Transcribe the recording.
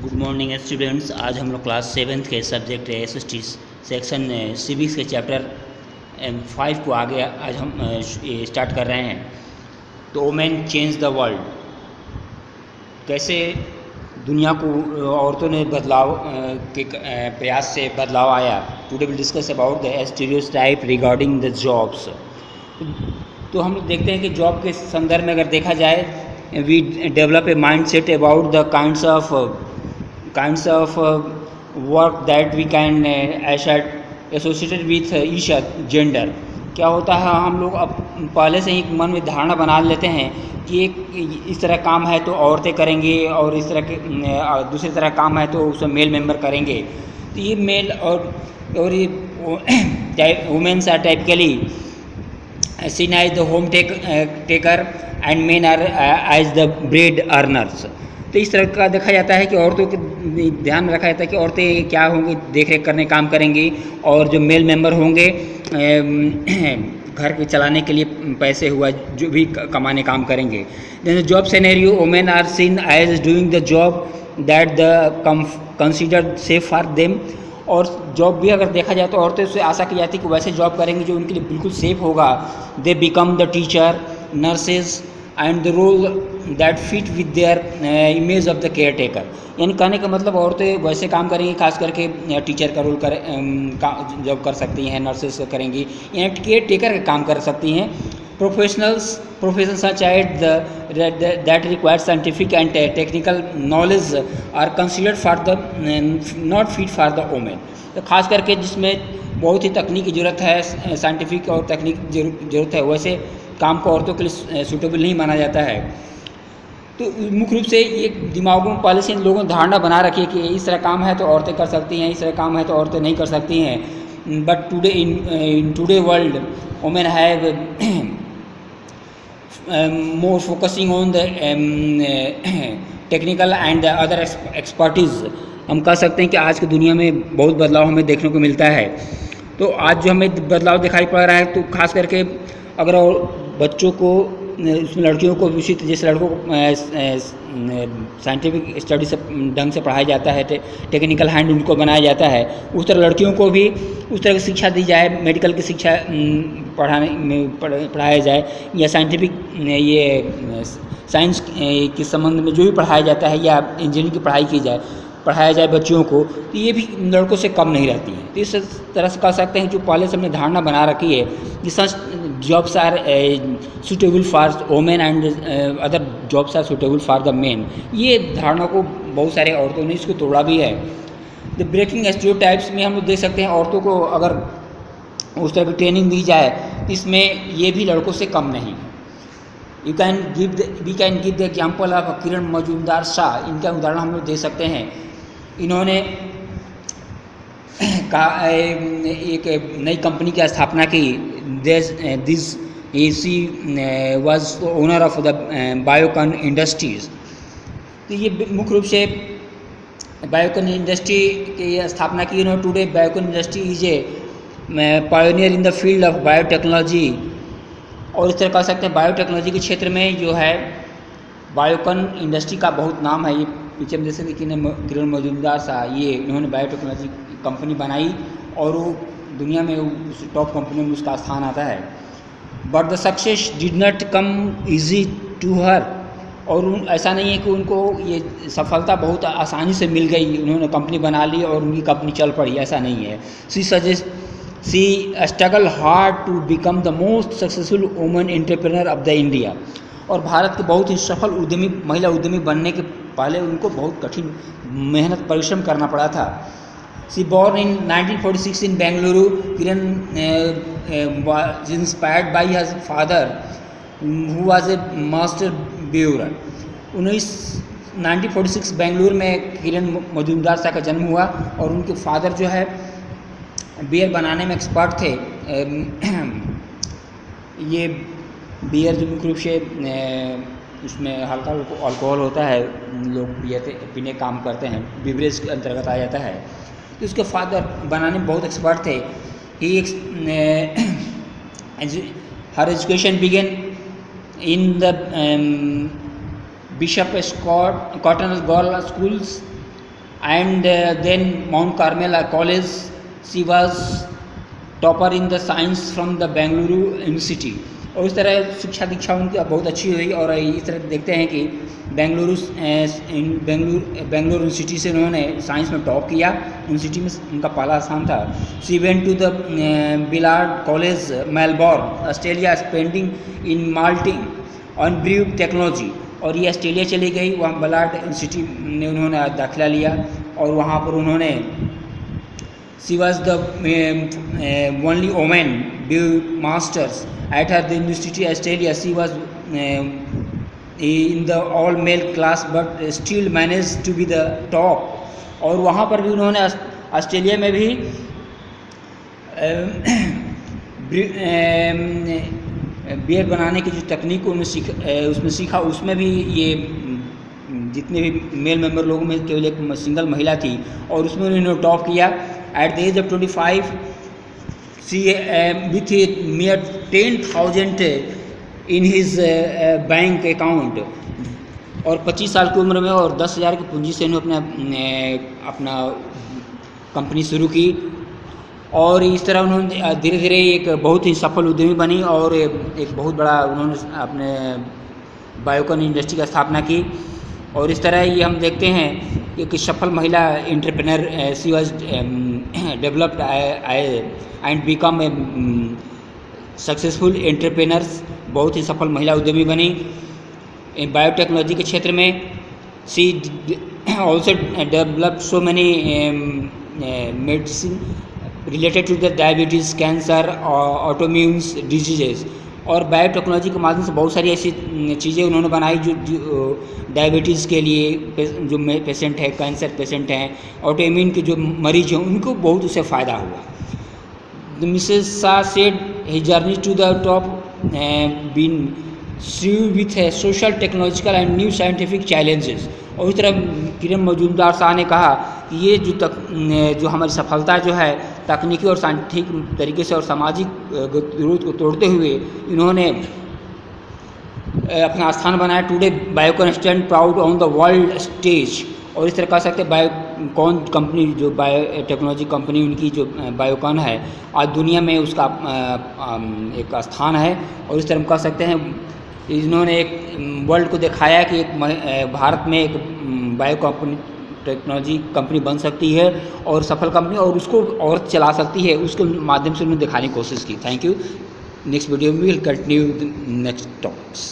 Good morning students. आज हम लोग क्लास 7th के सब्जेक्ट एसएसटी सेक्शन सिविक्स के चैप्टर 5 को आगे आज हम स्टार्ट कर रहे हैं। तो वुमेन चेंज द वर्ल्ड, कैसे दुनिया को औरतों ने बदलाव के प्रयास से बदलाव आया। Today will discuss about the stereotype regarding the jobs. तो हम लोग देखते हैं कि जॉब के संदर्भ में अगर देखा जाए, we develop a mind set about the kinds of work that we can associated with each gender। क्या होता है, हम लोग अब पहले से ही मन में धारणा बना लेते हैं कि एक इस तरह काम है तो औरतें करेंगे और इस तरह के दूसरी तरह काम है तो उसमें मेल मेंबर करेंगे। तो ये मेल और ये women's are typically seen as the home taker and men are as the bread earners। तो इस तरह का देखा जाता है कि औरतों के ध्यान में रखा जाता है कि औरतें क्या होंगी, देख रेख करने काम करेंगी, और जो मेल मेंबर होंगे घर के चलाने के लिए पैसे हुआ जो भी कमाने काम करेंगे। Job scenario, women are seen as doing the job that the considered safe for them. और जॉब भी अगर देखा जाए तो औरतें से आशा की जाती है कि वैसे जॉब करेंगी जो उनके लिए बिल्कुल सेफ होगा। They become the teacher, nurses and the role that fit with their image of the care taker कहने का मतलब औरतें वैसे काम करेंगी, खास करके टीचर का रोल जॉब कर सकती हैं, नर्सेज करेंगी, यानी केयर टेकर का काम कर सकती हैं। Professions such as that require scientific and technical knowledge are considered for the not fit for the women। तो खास करके जिसमें बहुत ही तकनीक की ज़रूरत है, साइंटिफिक और तकनीक की ज़रूरत है, वैसे काम को औरतों के लिए सूटेबल नहीं माना जाता है। तो मुख्य रूप से ये दिमागों में पहले से इन लोगों ने धारणा बना रखी है कि इस तरह काम है तो औरतें कर सकती हैं, इस तरह काम है तो औरतें नहीं कर सकती हैं। But today in today world women have more focusing on the technical and the other expertise। हम कह सकते हैं कि आज की दुनिया में बहुत बदलाव हमें देखने को मिलता है। तो आज जो हमें बदलाव दिखाई पड़ रहा है, तो खास करके अगर बच्चों को, उसमें लड़कियों को उचित, जैसे लड़कों को साइंटिफिक स्टडी से ढंग से पढ़ाया जाता है, टेक्निकल हैंड उनको बनाया जाता है, उस तरह लड़कियों को भी उस तरह की शिक्षा दी जाए, मेडिकल की शिक्षा पढ़ाया जाए, या साइंटिफिक ये साइंस के संबंध में जो भी पढ़ाया जाता है, या इंजीनियरिंग की पढ़ाया जाए बच्चियों को, तो ये भी लड़कों से कम नहीं रहती है। तो इस तरह से कह सकते हैं जो पहले से हमने धारणा बना रखी है कि such jobs are suitable for women and other jobs are suitable for the men, ये धारणा को बहुत सारे औरतों ने इसको तोड़ा भी है। द ब्रेकिंग स्टीरियोटाइप्स में हम लोग देख सकते हैं औरतों को अगर उस तरह की ट्रेनिंग दी जाए, इसमें ये भी लड़कों से कम नहीं है। We can give the example of Kiran Majumdar Shaw. इनका उदाहरण हम लोग दे सकते हैं। इन्होंने एक नई कंपनी की स्थापना की। She was owner of the Biocon industries. तो ये मुख्य रूप से बायोकॉन इंडस्ट्री की स्थापना की इन्होंने। Today Biocon industry is a pioneer in the field of biotechnology. और इस तरह कह सकते हैं बायोटेक्नोलॉजी के क्षेत्र में जो है बायोकॉन इंडस्ट्री का बहुत नाम है। ये पीछे में जैसे कि किरण मजूमदार साहब, ये इन्होंने बायोटेक्नोलॉजी कंपनी बनाई और वो दुनिया में उस टॉप कंपनी में उसका स्थान आता है। But the success did not come easy to her. और ऐसा नहीं है कि उनको ये सफलता बहुत आसानी से मिल गई, उन्होंने कंपनी बना ली और उनकी कंपनी चल पड़ी, ऐसा नहीं है। She struggle hard to become the most successful woman entrepreneur of the India. और भारत के बहुत ही सफल उद्यमी, महिला उद्यमी बनने के पहले उनको बहुत कठिन मेहनत परिश्रम करना पड़ा था। She born in 1946 in Bengaluru. Kiran was inspired by her father who was a master builder। 1946 Bengaluru में किरण मजूमदार साहब का जन्म हुआ और उनके फादर जो है बियर बनाने में एक्सपर्ट थे। ये बियर जो मुख्य रूप से उसमें हल्का अल्कोहल होता है, लोग पीने काम करते हैं, बिवरेज के अंतर्गत आ जाता है। तो उसके फादर बनाने में बहुत एक्सपर्ट थे। Her education began in the Bishop Cotton girl schools and then Mount Carmel College. She was topper in the science from the Bengaluru University. और इस तरह शिक्षा दीक्षा उनकी बहुत अच्छी हुई और इस तरह देखते हैं कि बेंगलुरु यूनिवर्सिटी से उन्होंने साइंस में टॉप किया। यूनिवर्सिटी में उनका पहला स्थान था। She went to the Ballarat College Melbourne Australia spending in malting on brew technology. और ये ऑस्ट्रेलिया चली गई, वहाँ बिलार्ड यूनिवर्सिटी में उन्होंने दाखिला लिया और वहाँ पर उन्होंने She was the only woman Brew Masters at her university Australia. She was in the all male class but still managed to be the top. और वहाँ पर भी उन्होंने ऑस्ट्रेलिया में भी बियर बनाने की जो तकनीक उसमें सीखा, उसमें भी ये जितने भी मेल मेंबर लोगों में केवल एक सिंगल महिला थी और उसमें उन्होंने टॉप किया। At the age of 25, she with a mere 10,000 in his bank account और 25 साल की उम्र में और 10,000 की पूंजी से उन्होंने अपना कंपनी शुरू की। और इस तरह उन्होंने धीरे धीरे एक बहुत ही सफल उद्यमी बनी और एक बहुत बड़ा उन्होंने अपने बायोकॉन इंडस्ट्री का स्थापना की। और इस तरह ये हम देखते हैं कि सफल महिला entrepreneur she was developed and become a successful entrepreneurs. बहुत ही सफल महिला उद्यमी बनी बायोटेक्नोलॉजी के क्षेत्र में। She also developed so many medicine related to the diabetes, cancer, autoimmunes diseases. और बायोटेक्नोलॉजी के माध्यम से बहुत सारी ऐसी चीज़ें उन्होंने बनाई जो डायबिटीज़ के लिए जो पेशेंट है, कैंसर पेशेंट हैं, ऑटोइम्यून के जो मरीज हैं, उनको बहुत उससे फ़ायदा हुआ। Mrs Shah said his journey to the top been see with social technological and new scientific challenges. और इस तरह किरण मजूमदार शाह ने कहा कि ये जो हमारी सफलता जो है तकनीकी और साइंटिफिक तरीके से और सामाजिक विरोध को तोड़ते हुए इन्होंने अपना स्थान बनाया। Today Biocon stand proud on the world stage. और इस तरह कह सकते हैं बायोकॉन कंपनी जो बायोटेक्नोलॉजी कंपनी उनकी जो बायोकॉन है आज दुनिया में उसका एक स्थान है। और इस तरह हम कह सकते हैं इन्होंने एक वर्ल्ड को दिखाया कि एक भारत में एक बायो कंपनी टेक्नोलॉजी कंपनी बन सकती है और सफल कंपनी और उसको औरत चला सकती है, उसके माध्यम से उन्होंने दिखाने की कोशिश की। Thank you. नेक्स्ट वीडियो में विल कंटिन्यू नेक्स्ट टॉपिक्स।